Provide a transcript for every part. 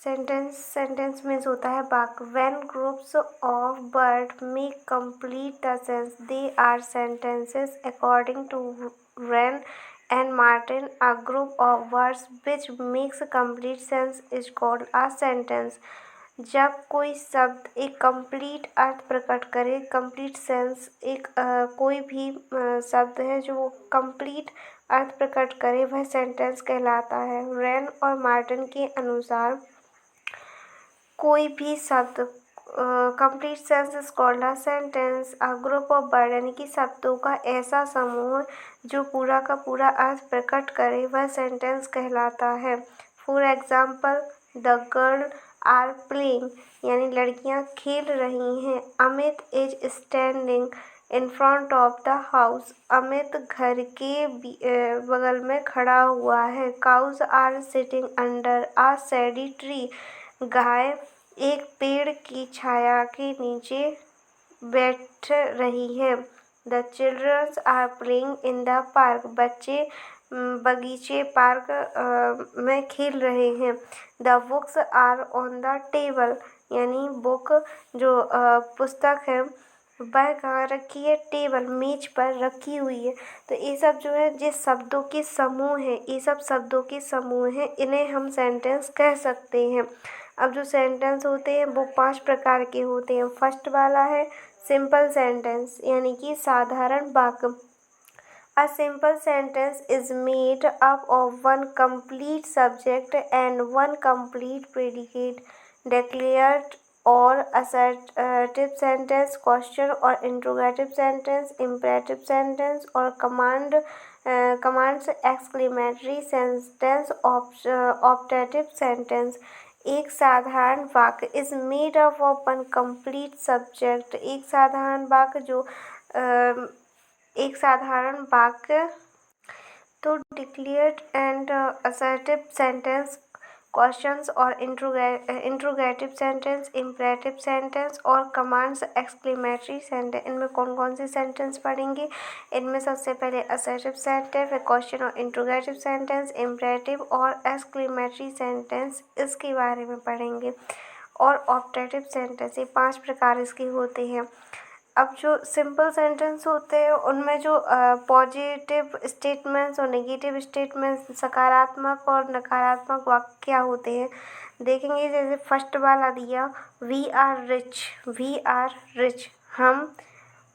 Sentence means होता है वाक्य। When groups of word make complete the sense they are sentences. According to Wren and Martin, a group of words which makes complete sense is called a sentence. जब कोई शब्द एक complete अर्थ प्रकट करे, complete sense, एक कोई भी शब्द है जो कंप्लीट अर्थ प्रकट करे, वह सेंटेंस कहलाता है। रैन और मार्टिन के अनुसार कोई भी शब्द complete sense is called a sentence. A group of word यानी कि शब्दों का ऐसा समूह जो पूरा का पूरा अर्थ प्रकट करे, वह सेंटेंस कहलाता है। For example, the girl are playing यानी लड़कियां खेल रही हैं। Amit is standing in front of the house. Amit घर के बगल में खड़ा हुआ है। Cows are sitting under a shady tree. गाय एक पेड़ की छाया के नीचे बैठ रही है। The childrens are playing in the park. बच्चे बगीचे पार्क में खेल रहे हैं। The books are on the table यानी बुक जो पुस्तक है वह कहाँ रखी है? टेबल मेज पर रखी हुई है। तो ये सब जो है जिस शब्दों के समूह है, ये सब शब्दों के समूह हैं, इन्हें हम सेंटेंस कह सकते हैं। अब जो सेंटेंस होते हैं वो 5 प्रकार के होते हैं। फर्स्ट वाला है सिंपल सेंटेंस यानी कि साधारण वाक्य। A simple sentence is made up of one complete subject and one complete predicate. Declared or assertive sentence, question or interrogative sentence, imperative sentence or commands, exclamatory sentence, optative sentence. एक साधारण वाक्य is made up of one complete subject. एक साधारण वाक्य तो declared and assertive sentence, questions और interrogative sentence, imperative sentence और commands, exclamatory sentence. इनमें कौन कौन सी सेंटेंस पढ़ेंगे? इनमें सबसे पहले असर्टिव सेंटेंस, क्वेश्चन और इंट्रोगेटिव सेंटेंस, इम्परेटिव और एक्सक्लेमेटरी सेंटेंस, इसके बारे में पढ़ेंगे। और ऑप्टेटिव सेंटेंस, ये 5 प्रकार इसके होते हैं। अब जो सिंपल सेंटेंस होते हैं उनमें जो पॉजिटिव स्टेटमेंट्स और नेगेटिव स्टेटमेंट्स, सकारात्मक और नकारात्मक वाक्य क्या होते हैं देखेंगे। जैसे फर्स्ट वाला दिया, वी आर रिच, हम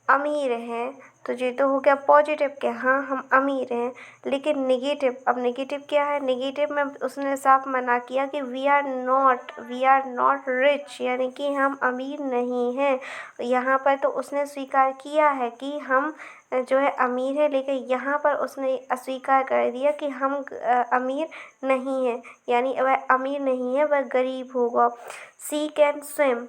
अमीर हैं। तो ये तो हो गया पॉजिटिव क्या, हाँ हम अमीर हैं। लेकिन नेगेटिव, अब नेगेटिव क्या है? नेगेटिव में उसने साफ मना किया कि वी आर नॉट रिच यानी कि हम अमीर नहीं हैं। यहाँ पर तो उसने स्वीकार किया है कि हम जो है अमीर है, लेकिन यहाँ पर उसने अस्वीकार कर दिया कि हम अमीर नहीं हैं, यानी वह अमीर नहीं है, वह गरीब होगा। सी कैन स्विम,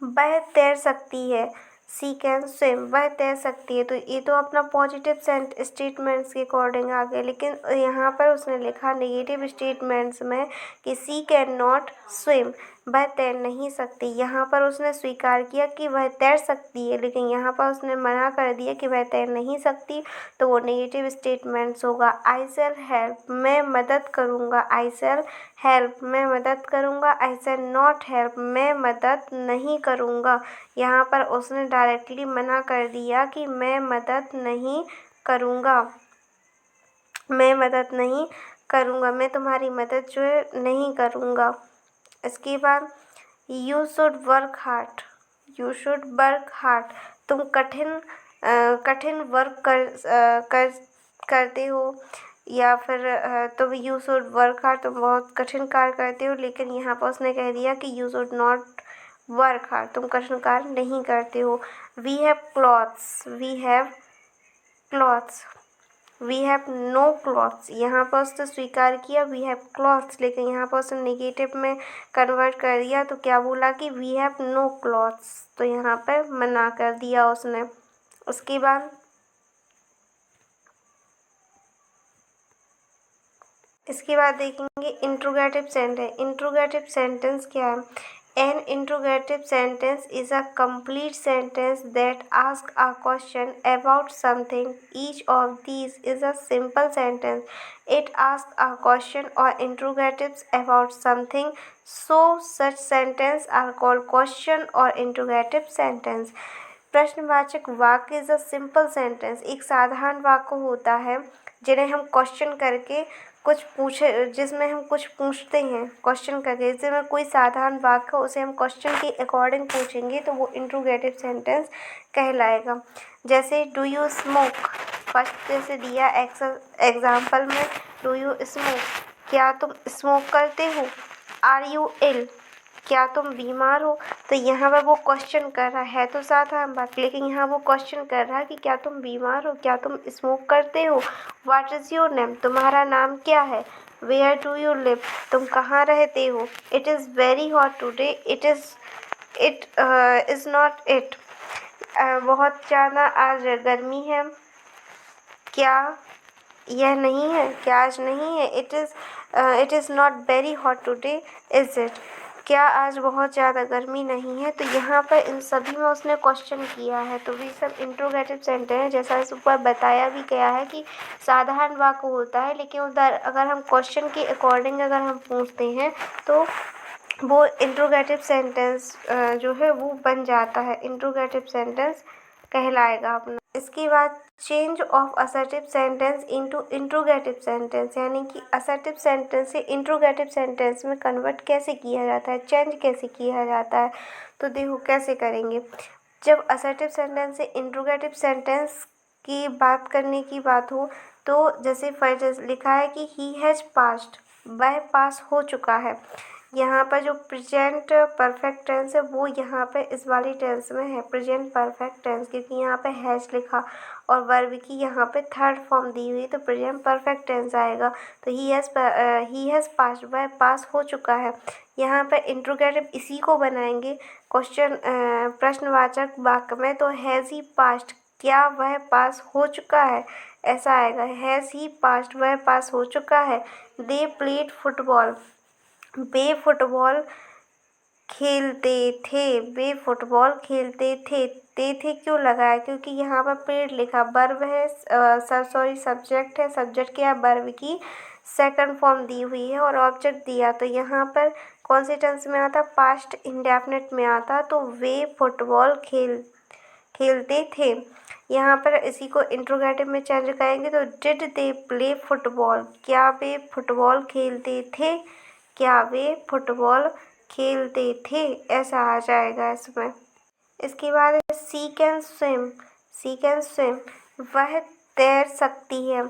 वह तैर सकती है। सी कैन स्विम, वह तैर सकती है। तो ये तो अपना पॉजिटिव स्टेटमेंट्स के अकॉर्डिंग आ गया। लेकिन यहाँ पर उसने लिखा नेगेटिव स्टेटमेंट्स में कि सी कैन नॉट स्विम, वह तैर नहीं सकती। यहाँ पर उसने स्वीकार किया कि वह तैर सकती है, लेकिन यहाँ पर उसने मना कर दिया कि वह तैर नहीं सकती, तो वो नेगेटिव स्टेटमेंट्स होगा। आई शैल हेल्प, मैं मदद करूँगा। आई शैल हेल्प, मैं मदद करूँगा। आई शैल नॉट हेल्प, मैं मदद नहीं करूँगा। यहाँ पर उसने डायरेक्टली मना कर दिया कि मैं मदद नहीं करूँगा, मैं तुम्हारी मदद जो है नहीं करूँगा। इसके बाद यू शुड वर्क हार्ड, तुम कठिन वर्क करते हो, या फिर तुम यू शुड वर्क हार्ड, तुम बहुत कठिन कार्य करते हो। लेकिन यहाँ पर उसने कह दिया कि you should not work hard, तुम कठिन कार्य नहीं करते हो। वी हैव नो क्लॉथ्स, यहाँ पर उसने स्वीकार किया वी हैव क्लॉथ्स, लेकिन यहाँ पर उसने नेगेटिव में कन्वर्ट कर दिया, तो क्या बोला कि वी हैव नो क्लॉथ्स, तो यहाँ पर मना कर दिया उसने। उसके बाद देखेंगे इंट्रोगेटिव सेंटेंस। इंट्रोगेटिव सेंटेंस क्या है? An interrogative sentence is a complete sentence that asks a question about something. Each of these is a simple sentence. It asks a question or interrogatives about something. So such sentences are called question or interrogative sentence. प्रश्नवाचक वाक्य is a simple sentence, एक साधारण वाक्य होता है जिन्हें हम question करके कुछ पूछे, जिसमें हम कुछ पूछते हैं क्वेश्चन करके। जिसमें कोई साधारण वाक्य उसे हम क्वेश्चन के अकॉर्डिंग पूछेंगे तो वो इंट्रोगेटिव सेंटेंस कहलाएगा। जैसे डू यू स्मोक, फर्स्ट जैसे दिया एग्जाम्पल में, डू यू स्मोक, क्या तुम स्मोक करते हो। आर यू इल, क्या तुम बीमार हो। तो यहाँ पर वो क्वेश्चन कर रहा है तो साधारण बात, लेकिन यहाँ वो क्वेश्चन कर रहा है कि क्या तुम बीमार हो, क्या तुम स्मोक करते हो। व्हाट इज़ योर नेम, तुम्हारा नाम क्या है। वेयर डू यू लिव, तुम कहाँ रहते हो। It is very hot today, it is not it, बहुत ज़्यादा आज गर्मी है, क्या यह नहीं है, क्या आज नहीं है। It is not very hot today, is it, क्या आज बहुत ज़्यादा गर्मी नहीं है। तो यहाँ पर इन सभी में उसने क्वेश्चन किया है, तो ये सब इंट्रोगेटिव सेंटेंस है। जैसा इस ऊपर बताया भी गया है कि साधारण वाक्य होता है, लेकिन उधर अगर हम क्वेश्चन के अकॉर्डिंग अगर हम पूछते हैं तो वो इंट्रोगेटिव सेंटेंस जो है वो बन जाता है, इंट्रोगेटिव सेंटेंस कहलाएगा अपना। इसके बाद change of assertive sentence into interrogative sentence, यानी कि असर्टिव सेंटेंस से इंट्रोगेटिव सेंटेंस में कन्वर्ट कैसे किया जाता है, चेंज कैसे किया जाता है। तो देखो कैसे करेंगे। जब असर्टिव सेंटेंस से इंट्रोगेटिव सेंटेंस की बात करने की बात हो तो जैसे फर्स्ट लिखा है कि ही हैज़ पास्ड, वह पास हो चुका है। यहाँ पर जो प्रेजेंट परफेक्ट टेंस है वो यहाँ पे इस वाली टेंस में है, प्रेजेंट परफेक्ट टेंस, क्योंकि यहाँ पे हैज़ लिखा और वर्ब की यहाँ पे थर्ड फॉर्म दी हुई, तो प्रेजेंट परफेक्ट टेंस आएगा। तो ही हैज़ पास्ड, वह पास हो चुका है। यहाँ पे इंट्रोगेटिव इसी को बनाएंगे क्वेश्चन प्रश्नवाचक वाक्य में, तो हैज़ ही पास्ड, क्या वह पास हो चुका है, ऐसा आएगा। हैज़ ही पास्ड, वह पास हो चुका है। They played football, way football खेलते थे, वे फुटबॉल खेलते थे। थे क्यों लगाया, क्योंकि यहाँ पर पेड़ लिखा, वर्ब है, सब्जेक्ट है, सब्जेक्ट क्या है, वर्ब की सेकंड फॉर्म दी हुई है और ऑब्जेक्ट दिया। तो यहाँ पर कौन से टेंस में आता, पास्ट इंडेफिनिट में आता, तो वे फुटबॉल खेलते थे। यहाँ पर इसी को इंट्रोगेटिव में चेंज करेंगे तो डिड दे प्ले फुटबॉल, क्या वे फुटबॉल खेलते थे, क्या वे फुटबॉल खेलते थे, ऐसा आ जाएगा इसमें। इसके बाद she can swim, she can swim, वह तैर सकती है।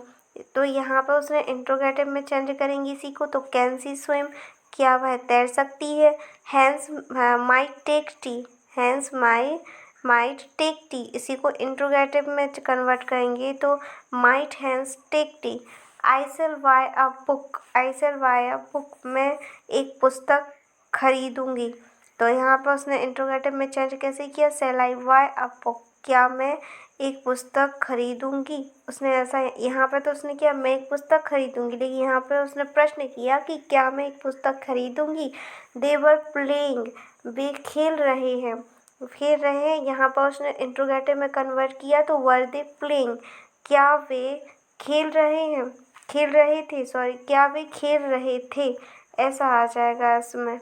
तो यहाँ पर उसने इंट्रोगेटिव में चेंज करेंगे इसी को, तो कैन सी स्विम, क्या वह तैर सकती है। Hans might take tea, Hans might take tea, इसी को इंट्रोगेटिव में कन्वर्ट करेंगे तो might Hans take tea. I shall buy a book, I shall buy a book, मैं एक पुस्तक खरीदूंगी। तो यहाँ पर उसने इंट्रोगेटिव में चेंज कैसे किया, shall I buy a book, क्या मैं एक पुस्तक खरीदूंगी। उसने ऐसा यहाँ पर तो उसने किया मैं एक पुस्तक खरीदूंगी, लेकिन यहाँ पर उसने प्रश्न किया कि क्या मैं एक पुस्तक खरीदूंगी। दे वर प्लेइंग, वे खेल रहे हैं, खेल रहे हैं। यहाँ पर उसने इंट्रोगेटिव में कन्वर्ट किया तो वर दे प्लेइंग, क्या वे खेल रहे हैं, खेल रहे थे, सॉरी, क्या वे खेल रहे थे, ऐसा आ जाएगा इसमें।